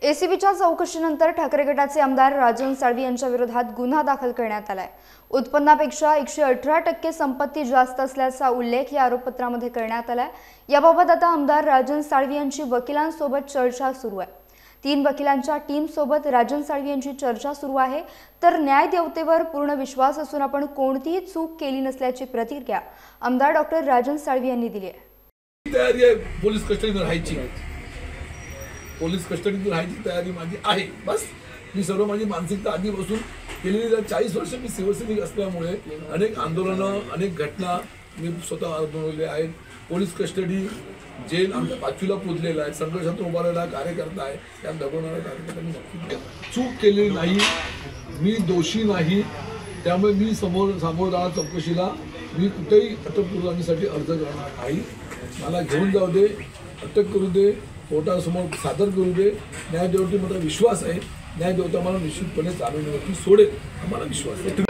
एसीबीच्या चौकशीनंतर ठाकरे गटाचे आमदार राजन साळवी यांच्या विरोधात गुन्हा दाखल करण्यात आलाय। उत्पन्नापेक्षा 118% संपत्ती जास्त असल्याचा उल्लेख या आरोपपत्रामध्ये करण्यात आलाय। याबाबत आता आमदार राजन साळवी यांची वकिलांसोबत चर्चा सुरू आहे। 3 वकिलांच्या टीम सोबत राजन साळवी यांची चर्चा सुरू आहे। तर न्यायदेवतेवर पूर्ण विश्वास असून आपण कोणतीही चूक केली नसल्याची प्रतिक्रिया आमदार डॉक्टर राजन साळवी यांनी दिली आहे। तयारी आहे पोलीस कस्टडीत राहायची, पोलीस कस्टडीत राहायची तयारी माझी आहे। बस मी सर्व माझी मानसिकता आधी बसून केलेली 40 वर्ष मी शिवसैनिक असल्यामुळे अनेक आंदोलनं, अनेक घटना मी स्वतः अनुभवले आहेत। पोलीस कस्टडी, जेल आमच्या 5वीला पुजलेला आहे, संघर्षातून उभा राहिलेला कार्यकर्ता आहे। त्या दबवणाऱ्या कार्यकर्त्यांनी नक्की चूक केलेली नाही, मी दोषी नाही। त्यामुळे मी समोर जाणार चौकशीला मी कुठेही अटकपूर्वासाठी अर्ज करणार नाही। मला घेऊन जाऊ दे, अटक करू दे, कोर्टासमोर सादर करू दे। न्यायदेवतेवर मला विश्वास आहे, न्यायदेवता मला निश्चितपणे चालवण्यावरती सोडेल, आम्हाला विश्वास आहे।